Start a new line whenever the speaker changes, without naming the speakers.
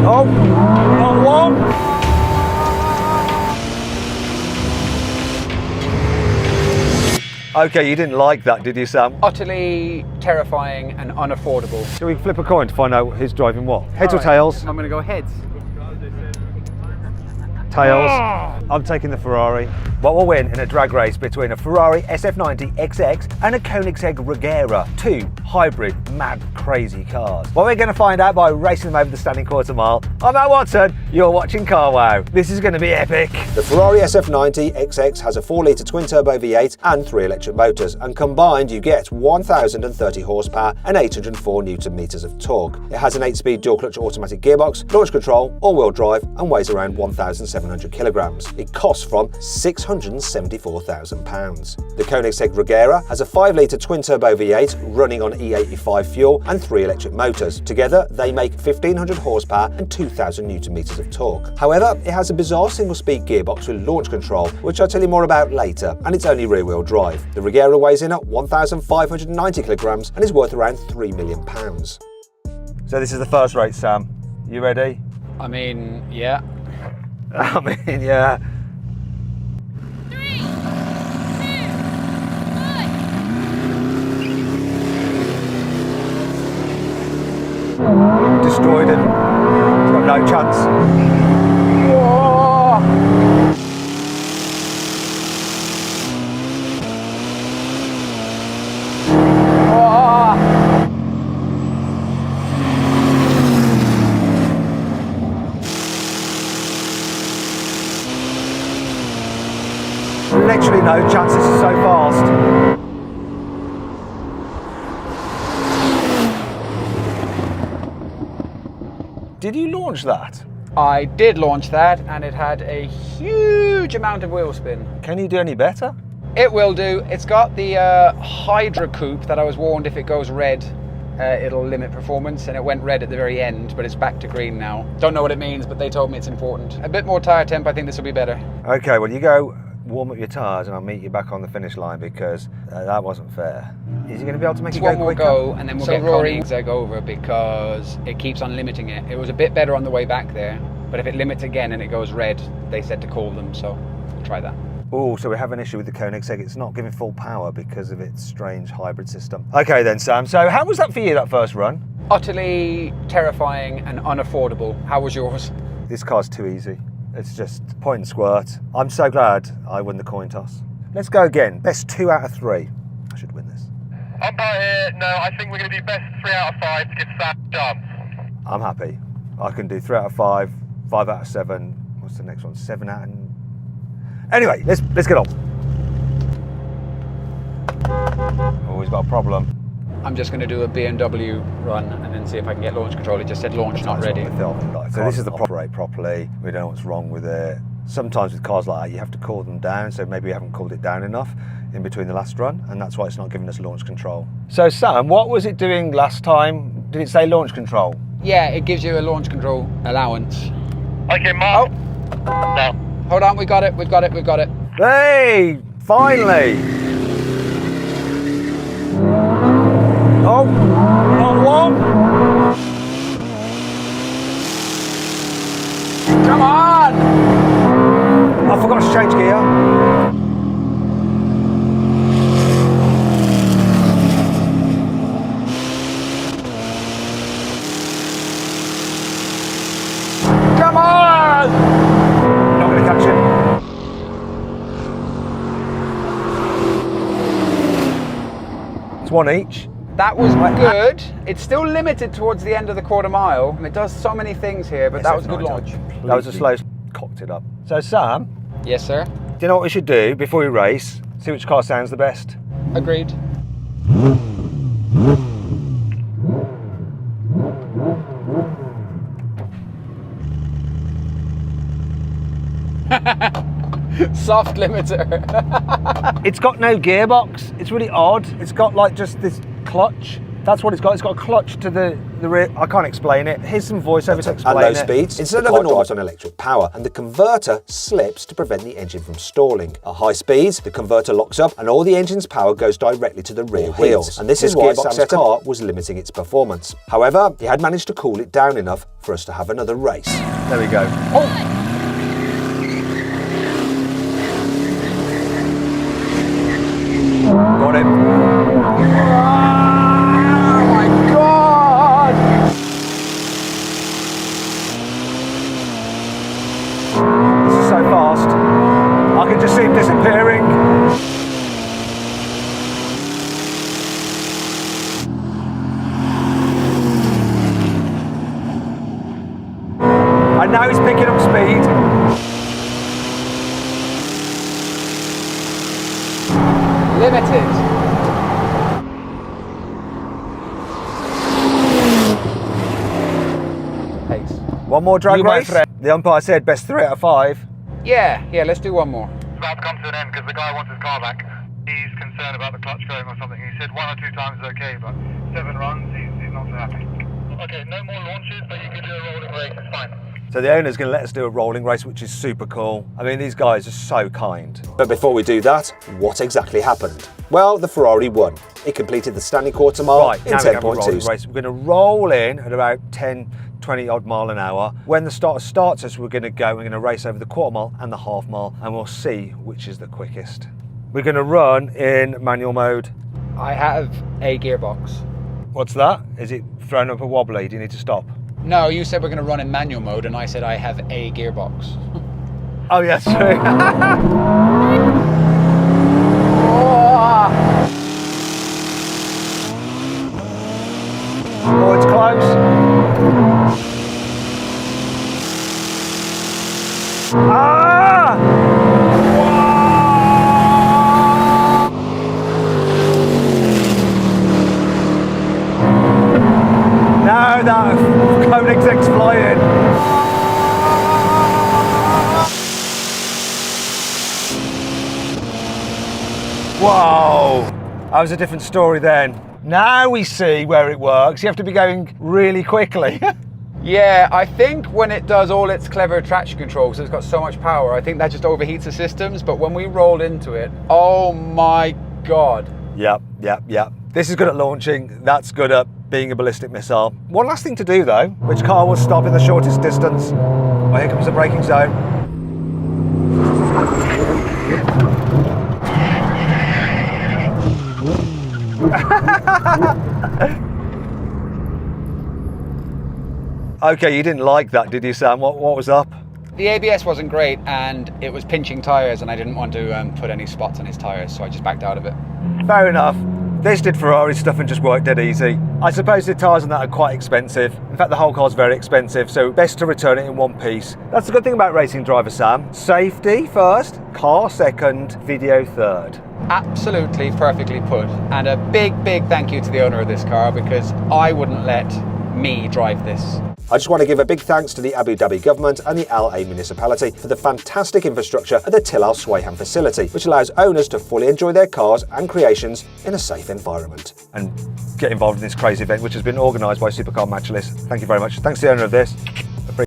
Oh, not one. Okay, you didn't like that, did you, Sam?
Utterly terrifying and unaffordable.
Shall we flip a coin to find out who's driving what? Heads or
All right.
tails?
I'm going to go heads.
Tails. I'm taking the Ferrari. What will win in a drag race between a Ferrari SF90 XX and a Koenigsegg Regera, two hybrid, mad, crazy cars? Well, we're going to find out by racing them over the standing quarter mile. I'm Matt Watson, you're watching Car Wow. This is going to be epic.
The Ferrari SF90 XX has a 4-litre twin-turbo V8 and 3 electric motors, and combined you get 1,030 horsepower and 804 Nm of torque. It has an 8-speed dual-clutch automatic gearbox, launch control, all-wheel drive, and weighs around 1,700 kilograms. It costs from £674,000. The Koenigsegg Regera has a 5-litre twin-turbo V8 running on E85 fuel and 3 electric motors. Together, they make 1,500 horsepower and 2,000 Nm of torque. However, it has a bizarre single-speed gearbox with launch control, which I'll tell you more about later, and it's only rear-wheel drive. The Regera weighs in at 1,590 kilograms and is worth around £3 million.
So this is the first race, Sam. You ready?
I mean, yeah.
I mean, yeah.
3, 2, 1.
Destroyed him. He's got no chance. Literally no chance, this is so fast. Did you launch that?
I did launch that and it had a huge amount of wheel spin.
Can you do any better?
It will do. It's got the Hydra coupe that I was warned if it goes red, it'll limit performance, and it went red at the very end, but it's back to green now. Don't know what it means, but they told me it's important. A bit more tyre temp, I think this will be better.
Okay, well you go warm up your tyres and I'll meet you back on the finish line because that wasn't fair. Is he going to be able to make it go
One more
quicker?
go and then we'll get Koenigsegg over because it keeps on limiting it. It was a bit better on the way back there, but if it limits again and it goes red, they said to call them, so we'll try that.
Oh, so we have an issue with the Koenigsegg. It's not giving full power because of its strange hybrid system. Okay then, Sam. So how was that for you, that first run?
Utterly terrifying and unaffordable. How was yours?
This car's too easy. It's just point and squirt. I'm so glad I won the coin toss. Let's go again. Best 2 out of 3. I should win this.
Umpire here. No, I think we're going to do best 3 out of 5 to give Sam a chance.
I'm happy. I can do 3 out of 5, 5 out of 7. What's the next one? 7 out of... Anyway, let's get on. Oh, he's got a problem.
I'm just going to do a BMW run and then see if I can get launch control. It just said launch not ready.
So this is the operate properly. We don't know what's wrong with it. Sometimes with cars like that, you have to cool them down. So maybe we haven't cooled it down enough in between the last run, and that's why it's not giving us launch control. So Sam, what was it doing last time? Did it say launch control?
Yeah, it gives you a launch control allowance.
Okay, Mark.
Oh.
No.
Hold on, we got it.
Hey, finally! Oh, not one.
Come on!
I forgot to change gear.
Come on!
Not going to catch him. It's one each.
That was good. It's still limited towards the end of the quarter mile. It does so many things here, but that was a good launch.
That was a slow, cocked it up. So Sam,
Yes, sir.
do you know what we should do before we race? See which car sounds the best.
Agreed. Soft limiter.
It's got no gearbox. It's really odd. It's got like just this clutch. That's what it's got. It's got a clutch to the rear. I can't explain it. Here's some voiceover to
At
explain
low
it.
speeds, instead of a drives on electric power, and the converter slips to prevent the engine from stalling. At high speeds, the converter locks up and all the engine's power goes directly to the rear wheels. And this is why Sam's car was limiting its performance. However, he had managed to cool it down enough for us to have another race.
There we go. Oh. Got him. Oh my God! This is so fast. I can just see him disappearing. And now he's picking up speed.
Limited. Pace.
One more drag
You, my
race.
friend.
The umpire said best 3 out of 5.
Yeah, let's do one more.
It's about to come to an end because the guy wants his car back. He's concerned about the clutch going or something. He said 1 or 2 times is okay, but 7 runs, he's not so happy. Okay, no more launches, but you can do a rolling race, it's fine.
So the owner's going to let us do a rolling race, which is super cool. I mean, these guys are so kind.
But before we do that, what exactly happened? Well, the Ferrari won. It completed the standing quarter mile
Right,
in
now we're going to have a rolling
10.2.
race. We're going to roll in at about 10, 20 odd mile an hour. When the starter starts us, we're going to race over the quarter mile and the half mile, and we'll see which is the quickest. We're going to run in manual mode.
I have a gearbox.
What's that? Is it thrown up a wobbly? Do you need to stop?
No, you said we're going to run in manual mode, and I said I have a gearbox.
Oh, yeah, true. Oh, it's close. Ah! Now that Koenigsegg's flying. Whoa, that was a different story then. Now we see where it works. You have to be going really quickly.
Yeah, I think when it does all its clever traction control, because it's got so much power, I think that just overheats the systems. But when we rolled into it, oh my God.
Yep. This is good at launching. That's good at being a ballistic missile. One last thing to do though. Which car will stop in the shortest distance? Oh, here comes the braking zone. Okay, you didn't like that, did you, Sam? What was up?
The ABS wasn't great, and it was pinching tyres, and I didn't want to put any spots on his tyres, so I just backed out of it.
Fair enough. This did Ferrari stuff and just worked dead easy. I suppose the tyres on that are quite expensive. In fact, the whole car's very expensive, so best to return it in one piece. That's the good thing about racing driver, Sam. Safety first, car second, video third.
Absolutely perfectly put. And a big thank you to the owner of this car, because I wouldn't let me drive this.
I just want to give a big thanks to the Abu Dhabi government and the Al Ain municipality for the fantastic infrastructure at the Til Al Swayham facility, which allows owners to fully enjoy their cars and creations in a safe environment.
And get involved in this crazy event, which has been organised by Supercar Majlis. Thank you very much. Thanks to the owner of this.